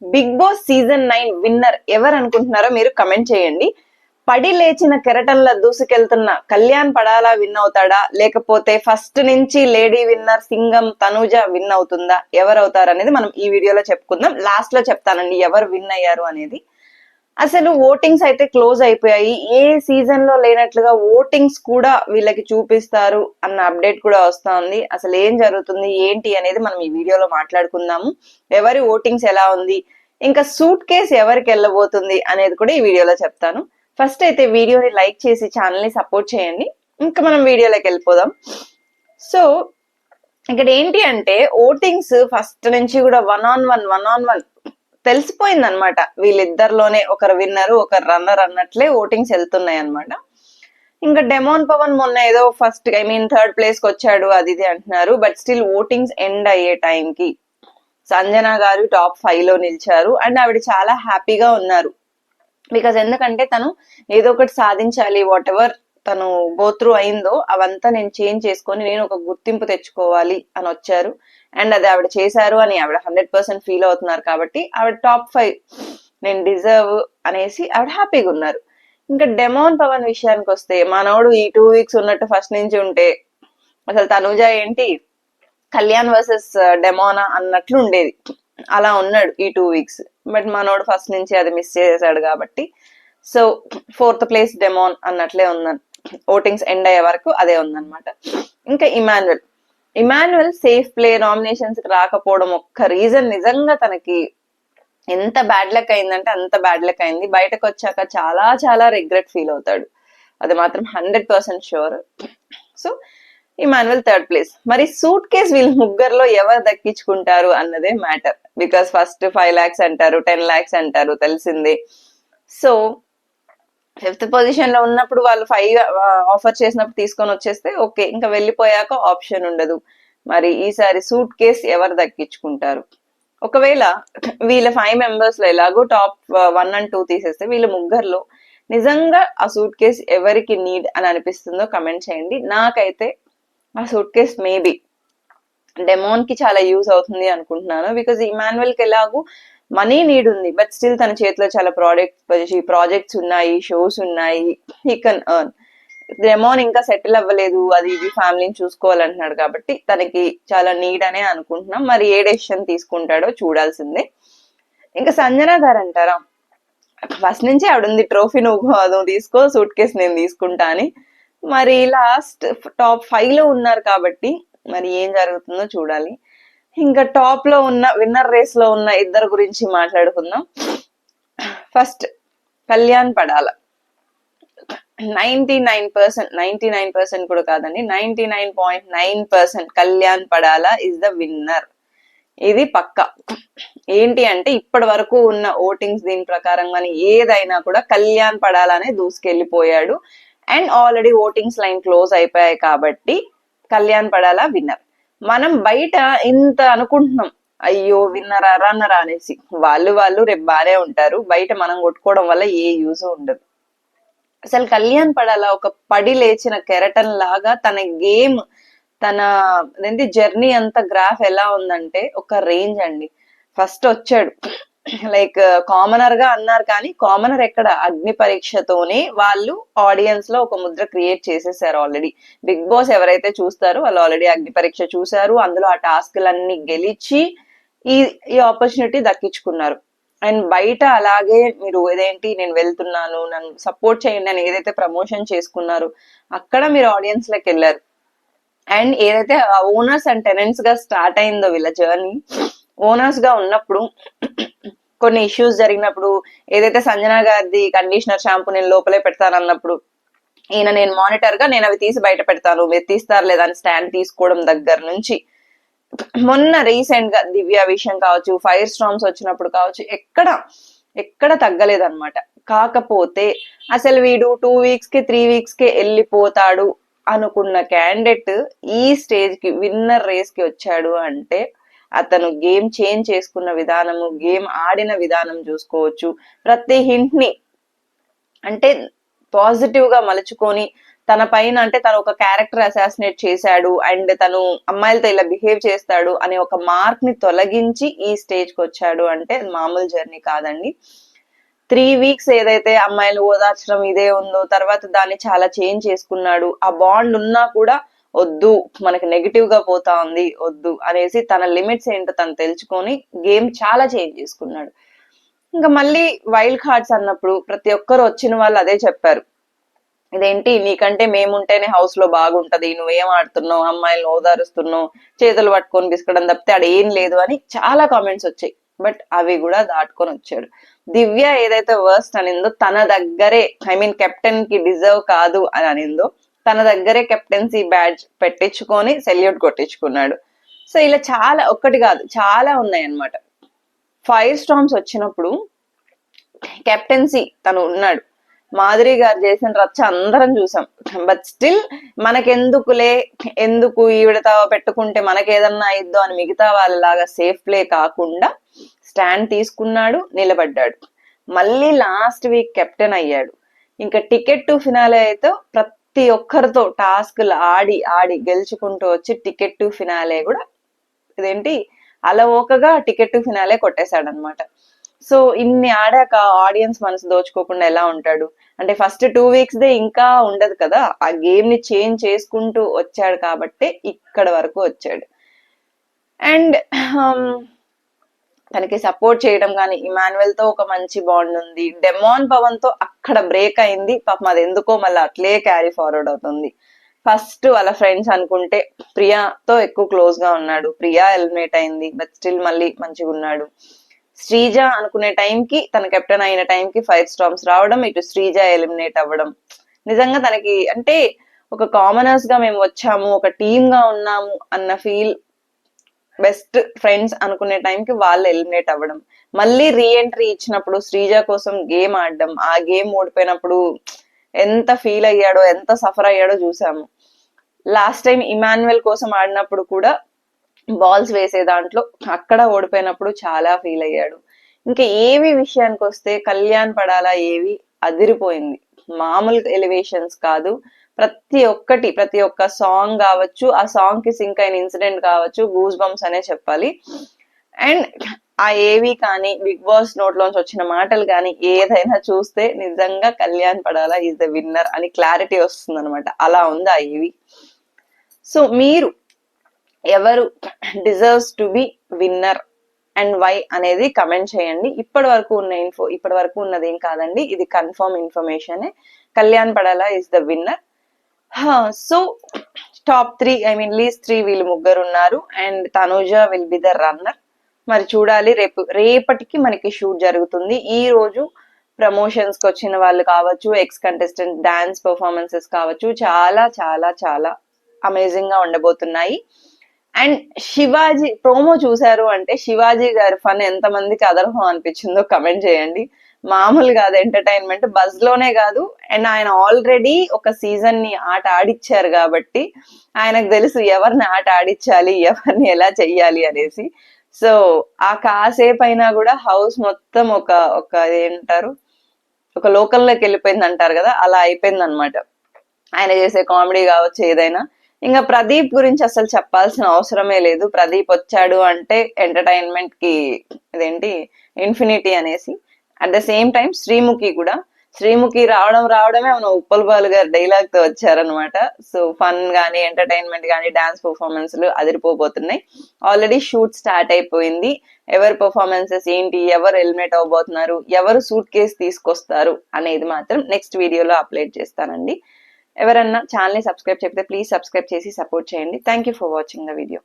Big boss season 9 winner ఎవరు అనుకుంటున్నారో మీరు కమెంట్ చేయండి. పడి లేచిన కెరటంలా దూసుకెళ్తున్న కళ్యాణ్ పడాలా విన్ అవుతాడా, లేకపోతే ఫస్ట్ నుంచి lady winner Singam Tanuja win అవుతుందా, ఎవరు అవుతారు అనేది మనం ఈ వీడియోలో చెప్పుకుందాం. లాస్ట్ లో చెప్తానండి ఎవరు విన్ అయ్యారు అనేది. అసలు ఓటింగ్స్ అయితే క్లోజ్ అయిపోయాయి. ఏ సీజన్ లో లేనట్లుగా ఓటింగ్స్ కూడా వీళ్ళకి చూపిస్తారు అన్న అప్డేట్ కూడా వస్తా ఉంది. అసలు ఏం జరుగుతుంది ఏంటి అనేది మనం ఈ వీడియోలో మాట్లాడుకుందాము. ఎవరి ఓటింగ్స్ ఎలా ఉంది, ఇంకా సూట్ కేస్ ఎవరికి వెళ్ళబోతుంది అనేది కూడా ఈ వీడియోలో చెప్తాను. ఫస్ట్ అయితే వీడియోని లైక్ చేసి ఛానల్ ని సపోర్ట్ చేయండి. ఇంకా మనం వీడియోలోకి వెళ్ళిపోదాం. సో ఇక్కడ ఏంటి అంటే ఓటింగ్స్ ఫస్ట్ నుంచి కూడా వన్ ఆన్ వన్ తెలిసిపోయింది అనమాట. వీళ్ళిద్దరిలోనే ఒకరు విన్నర్ ఒకరు రన్నర్ అన్నట్లే ఓటింగ్స్ వెళ్తున్నాయి అనమాట. ఇంకా డెమోన్ పవన్ మొన్న ఏదో ఫస్ట్ థర్డ్ ప్లేస్ కి వచ్చాడు అది ఇది అంటున్నారు. బట్ స్టిల్ ఓటింగ్స్ ఎండ్ అయ్యే టైంకి సంజన గారు టాప్ 5 లో నిలిచారు. అండ్ ఆవిడ చాలా హ్యాపీగా ఉన్నారు. బికాజ్ ఎందుకంటే తను ఏదో ఒకటి సాధించాలి, వాట్ ఎవర్ తను గోత్రూ అయిందో అవంతా నేను చేంజ్ చేసుకొని నేను ఒక గుర్తింపు తెచ్చుకోవాలి అని వచ్చారు. అండ్ అది ఆవిడ చేశారు అని ఆవిడ 100% ఫీల్ అవుతున్నారు. కాబట్టి ఆవిడ టాప్ 5 నేను డిజర్వ్ అనేసి ఆవిడ హ్యాపీగా ఉన్నారు. ఇంకా డెమోన్ పవన్ విషయానికి వస్తే మనోడు ఈ 2 వీక్స్ ఉన్నట్టు ఫస్ట్ నుంచి ఉంటే అసలు తనుజ ఏంటి కళ్యాణ్ వర్సెస్ డెమోనా అన్నట్లు ఉండేది. అలా ఉన్నాడు ఈ 2 వీక్స్. బట్ మనోడు ఫస్ట్ నుంచి అది మిస్ చేశాడు కాబట్టి సో 4th ప్లేస్ డెమోన్ అన్నట్లే ఉందని ఓటింగ్స్ ఎండ్ అయ్యే వరకు అదే ఉందన్నమాట. ఇంకా ఇమాన్యుయల్ సేఫ్ ప్లే నామినేషన్స్ కి రాకపోవడం ఒక్క రీజన్. నిజంగా తనకి ఎంత బ్యాడ్ లక్ అయిందంటే అంత బ్యాడ్ లక్ అయింది. బయటకు వచ్చాక చాలా చాలా రిగ్రెట్ ఫీల్ అవుతాడు, అది మాత్రం 100% sure. So Emmanuel 3rd place. మరి సూట్ కేస్ వీళ్ళ ముగ్గురులో ఎవరు దక్కించుకుంటారు అన్నదే మ్యాటర్. బికాస్ ఫస్ట్ 5 lakhs అంటారు, 10 lakhs అంటారు, తెలిసిందే. సో 5th పొజిషన్ లో ఉన్నప్పుడు వాళ్ళు 5 ఆఫర్ చేసినప్పుడు తీసుకొని వచ్చేస్తే ఓకే, ఇంకా వెళ్ళిపోయాక ఆప్షన్ ఉండదు. మరి ఈసారి సూట్ కేస్ ఎవరు దక్కించుకుంటారు? ఒకవేళ వీళ్ళ 5 members లో ఎలాగో టాప్ 1 and 2 తీసేస్తే వీళ్ళ ముగ్గురులో నిజంగా ఆ సూట్ కేస్ ఎవరికి నీడ్ అని అనిపిస్తుందో కమెంట్ చేయండి. నాకైతే ఆ సూట్ కేస్ మేబీ డెమోన్ కి చాలా యూజ్ అవుతుంది అనుకుంటున్నాను. బికాజ్ ఇమాన్యుయల్ కి ఎలాగూ మనీ నీడ్ ఉంది, బట్ స్టిల్ తన చేతిలో చాలా ప్రాజెక్ట్స్ ఉన్నాయి, షోస్ ఉన్నాయి, హీ కెన్ ఎర్న్. డెమోన్ ఇంకా సెటిల్ అవ్వలేదు, అది ఇది ఫ్యామిలీని చూసుకోవాలంటున్నాడు కాబట్టి తనకి చాలా నీడ్ అనే అనుకుంటున్నాం. మరి ఏ డెసిషన్ తీసుకుంటాడో చూడాల్సిందే. ఇంకా సంజన గారు అంటారా, ఫస్ట్ నుంచి ఆవిడ ఉంది ట్రోఫీ నువ్వు తీసుకో, సూట్ కేస్ నేను తీసుకుంటా అని. మరి లాస్ట్ టాప్ 5 లో ఉన్నారు కాబట్టి మరి ఏం జరుగుతుందో చూడాలి. ఇంకా టాప్ లో ఉన్న విన్నర్ రేస్ లో ఉన్న ఇద్దరు గురించి మాట్లాడుకుందాం. ఫస్ట్ కళ్యాణ్ పడాల. 99% కూడా కాదండి, 99.9% Kalyan Padala is the winner. ఇది పక్క. ఏంటి అంటే ఇప్పటి వరకు ఉన్న ఓటింగ్స్ దీని ప్రకారం కానీ ఏదైనా కూడా కళ్యాణ్ పడాలనే దూసుకెళ్లిపోయాడు. And already votings line close అయిపోయాయి కాబట్టి కళ్యాణ్ పడాల విన్నర్. మనం బయట ఇంత అనుకుంటున్నాం, అయ్యో విన్నరా రన్నరా అనేసి. వాళ్ళు రేపు బానే ఉంటారు, బయట మనం కొట్టుకోవడం వల్ల ఏ యూజ్ ఉండదు. అసలు కళ్యాణ్ పడాల ఒక పడి లేచిన కెరటన్ లాగా తన గేమ్, తన జర్నీ అంతా గ్రాఫ్ ఎలా ఉందంటే ఒక రేంజ్ అండి. ఫస్ట్ వచ్చాడు లైక్ కామనర్ గా అన్నారు, కానీ కామనర్ ఎక్కడ, అగ్ని పరీక్షతోనే వాళ్ళు ఆడియన్స్ లో ఒక ముద్ర క్రియేట్ చేసేసారు ఆల్రెడీ. బిగ్ బాస్ ఎవరైతే చూస్తారో వాళ్ళు ఆల్రెడీ అగ్ని పరీక్ష చూసారు, అందులో ఆ టాస్క్లన్నీ గెలిచి ఈ ఆపర్చునిటీ దక్కించుకున్నారు. అండ్ బయట అలాగే మీరు ఏదేంటి నేను వెళ్తున్నాను నన్ను సపోర్ట్ చేయండి అని ఏదైతే ప్రమోషన్ చేసుకున్నారు అక్కడ మీరు ఆడియన్స్ లోకి వెళ్ళారు. అండ్ ఏదైతే ఓనర్స్ అండ్ టెనెంట్స్ గా స్టార్ట్ అయిందో వీళ్ళ జర్నీ, ఓనర్స్ గా ఉన్నప్పుడు కొన్ని ఇష్యూస్ జరిగినప్పుడు, ఏదైతే సంజన గారిది కండిషనర్ షాంపూ నేను లోపలే పెడతానన్నప్పుడు ఈయన నేను మానిటర్ గా నేను అవి తీసి బయట పెడతాను, మీరు తీస్తారు లేదా అని స్టాండ్ తీసుకోవడం దగ్గర నుంచి మొన్న రీసెంట్ గా దివ్య విషయం కావచ్చు, ఫైర్ స్టార్మ్స్ వచ్చినప్పుడు కావచ్చు, ఎక్కడ తగ్గలేదన్నమాట. కాకపోతే అసలు వీడు 2 weeks కి 3 weeks కి వెళ్ళిపోతాడు అనుకున్న క్యాండిడేట్ ఈ స్టేజ్ కి విన్నర్ రేస్ కి వచ్చాడు అంటే అతను గేమ్ చేంజ్ చేసుకున్న విధానము, గేమ్ ఆడిన విధానం చూసుకోవచ్చు. ప్రతి హింట్ ని అంటే పాజిటివ్ గా మలుచుకొని తన పైన అంటే తను ఒక క్యారెక్టర్ అసాసినేట్ చేశాడు అండ్ తను అమ్మాయిలతో ఇలా బిహేవ్ చేస్తాడు అనే ఒక మార్క్ ని తొలగించి ఈ స్టేజ్ కి వచ్చాడు అంటే మామూలు జర్నీ కాదండి. 3 weeks ఏదైతే అమ్మాయిలు ఓదార్చడం ఇదే ఉందో తర్వాత దాన్ని చాలా చేంజ్ చేసుకున్నాడు. ఆ బాండ్ ఉన్నా కూడా వద్దు మనకి నెగిటివ్ గా పోతా ఉంది వద్దు అనేసి తన లిమిట్స్ ఏంటో తను తెలుసుకొని గేమ్ చాలా చేంజ్ చేసుకున్నాడు. ఇంకా మళ్ళీ వైల్డ్ కార్డ్స్ అన్నప్పుడు ప్రతి ఒక్కరు వచ్చిన వాళ్ళు అదే చెప్పారు, ఇదేంటి నీకంటే మేముంటేనే హౌస్ లో బాగుంటది, నువ్వేం ఆడుతున్నావు, అమ్మాయిలను ఓదారుస్తున్నావు, చేతులు పట్టుకొని బిస్కడం తప్పితే ఆడ ఏం లేదు అని చాలా కామెంట్స్ వచ్చాయి. బట్ అవి కూడా దాటుకొని వచ్చాడు. దివ్య ఏదైతే వర్స్ట్ అనిందో తన దగ్గరే కెప్టెన్ కి డిజర్వ్ కాదు అని అనిందో తన దగ్గరే కెప్టెన్సీ బ్యాడ్జ్ పెట్టించుకొని సెల్యూట్ కొట్టించుకున్నాడు. సో ఇలా చాలా ఒక్కటి కాదు చాలా ఉన్నాయి అన్నమాట. 5 storms వచ్చినప్పుడు కెప్టెన్సీ తను ఉన్నాడు, మాధురి గారు చేసిన రచ్చ అందరం చూసాం. బట్ స్టిల్ మనకెందుకులే, ఎందుకు ఈవిడతో పెట్టుకుంటే మనకేదన్నా అయిద్దో అని మిగతా వాళ్ళలాగా సేఫ్ ప్లే కాకుండా స్టాండ్ తీసుకున్నాడు, నిలబడ్డాడు. మళ్ళీ లాస్ట్ వీక్ కెప్టెన్ అయ్యాడు. ఇంకా టికెట్ టు ఫినాలే అయితే ప్రతి ఒక్కరితో టాస్క్లు ఆడి ఆడి గెలుచుకుంటూ వచ్చి టికెట్ టు ఫినాలే కూడా ఇదేంటి అలవోకగా టికెట్ టు ఫినాలే కొట్టేశాడు అనమాట. సో ఇన్ని ఆడాక ఆడియన్స్ మనసు దోచుకోకుండా ఎలా ఉంటాడు అంటే ఫస్ట్ 2 weeks దే ఇంకా ఉండదు కదా, ఆ గేమ్ ని చేంజ్ చేసుకుంటూ వచ్చాడు కాబట్టి ఇక్కడ వరకు వచ్చాడు. అండ్ తనకి సపోర్ట్ చేయడం కానీ ఇమాన్యుయల్ తో ఒక మంచి బాండ్ ఉంది. డెమాన్ పవన్ తో అక్కడ బ్రేక్ అయింది పాపం, అది ఎందుకో మళ్ళీ అట్లే క్యారీ ఫార్వర్డ్ అవుతుంది. ఫస్ట్ వాళ్ళ ఫ్రెండ్స్ అనుకుంటే ప్రియాతో ఎక్కువ క్లోజ్ గా ఉన్నాడు, ప్రియా ఎలిమినేట్ అయింది బట్ స్టిల్ మళ్ళీ మంచిగా ఉన్నాడు. శ్రీజ అనుకునే టైంకి తన కెప్టెన్ అయిన టైంకి 5 storms రావడం, ఇటు శ్రీజ ఎలిమినేట్ అవ్వడం, నిజంగా తనకి అంటే ఒక కామనర్స్ గా మేము వచ్చాము, ఒక టీమ్ గా ఉన్నాము అన్న ఫీల్, బెస్ట్ ఫ్రెండ్స్ అనుకునే టైంకి వాళ్ళు ఎలిమినేట్ అవ్వడం, మళ్ళీ రీఎంట్రీ ఇచ్చినప్పుడు శ్రీజ కోసం గేమ్ ఆడడం, ఆ గేమ్ ఓడిపోయినప్పుడు ఎంత ఫీల్ అయ్యాడో ఎంత సఫర్ అయ్యాడో చూసాము. లాస్ట్ టైం ఇమాన్యుయల్ కోసం ఆడినప్పుడు కూడా బాల్స్ వేసే దాంట్లో అక్కడ ఓడిపోయినప్పుడు చాలా ఫీల్ అయ్యాడు. ఇంకా ఏవి విషయానికి వస్తే కళ్యాణ్ పడాలా ఏవి అదిరిపోయింది, మామూలు ఎలివేషన్స్ కాదు. ప్రతి ఒక్క సాంగ్ కావచ్చు, ఆ సాంగ్ కి సింక్ అయిన ఇన్సిడెంట్ కావచ్చు, గూస్ బంప్స్ అనే చెప్పాలి. అండ్ ఆ ఏవి కానీ బిగ్ బాస్ నోట్లోంచి వచ్చిన మాటలు కానీ ఏదైనా చూస్తే నిజంగా Kalyan Padala is the winner అని క్లారిటీ వస్తుంది అనమాట. అలా ఉంది ఆ ఏవి. సో మీరు ఎవరు deserves to be winner and why అనేది కమెంట్ చేయండి. ఇప్పటి వరకు ఉన్నది ఏం కాదండి, ఇది confirm information. Kalyan Padala is the winner. So top 3 least 3 వీళ్ళు ముగ్గురు ఉన్నారు and Tanuja will be the runner. మరి చూడాలి, రేపటికి మనకి షూట్ జరుగుతుంది. ఈ రోజు ప్రమోషన్స్ కి వచ్చిన వాళ్ళు కావచ్చు, ఎక్స్ కంటెస్టెంట్ డాన్స్ పర్ఫార్మెన్సెస్ కావచ్చు, చాలా చాలా చాలా అమేజింగ్ గా ఉండబోతున్నాయి. అండ్ శివాజీ ప్రోమో చూసారు అంటే శివాజీ గారి ఫన్ ఎంత మందికి అదర్హం అనిపించిందో కమెంట్ చేయండి. మామూలు కాదు ఎంటర్టైన్మెంట్, బజ్ లోనే కాదు. అండ్ ఆయన ఆల్రెడీ ఒక సీజన్ ని ఆట ఆడిచ్చారు కాబట్టి ఆయనకు తెలుసు ఎవరిని ఆట ఆడిచ్చాలి, ఎవరిని ఎలా చెయ్యాలి అనేసి. సో ఆ కాసేపు అయినా కూడా హౌస్ మొత్తం ఒక ఏంటారు ఒక లోకల్లోకి వెళ్ళిపోయింది అంటారు కదా, అలా అయిపోయింది అనమాట ఆయన చేసే కామెడీ కావచ్చు ఏదైనా. ఇంకా ప్రదీప్ గురించి అసలు చెప్పాల్సిన అవసరమే లేదు. ప్రదీప్ వచ్చాడు అంటే ఎంటర్టైన్మెంట్ కి ఇదేంటి ఇన్ఫినిటీ అనేసి. At the same time Sreemukhi రావడమే మన ఉప్పల్ బాలు గారు డైలాగ్ తో వచ్చారనమాట. సో ఫన్ గానీ ఎంటర్టైన్మెంట్ గానీ డాన్స్ పర్ఫార్మెన్స్లు అదిరిపోబోతున్నాయి. ఆల్రెడీ షూట్ స్టార్ట్ అయిపోయింది. ఎవరి పర్ఫార్మెన్సెస్ ఏంటి, ఎవరు ఎలిమినేట్ అవబోతున్నారు, ఎవరు సూట్ కేసు తీసుకొస్తారు అనేది మాత్రం నెక్స్ట్ వీడియోలో అప్లోడ్ చేస్తానండి. ఎవరన్నా ఛానల్ ని సబ్స్క్రైబ్ చేస్తే ప్లీజ్ సబ్స్క్రైబ్ చేసి సపోర్ట్ చేయండి. Thank you for watching the video.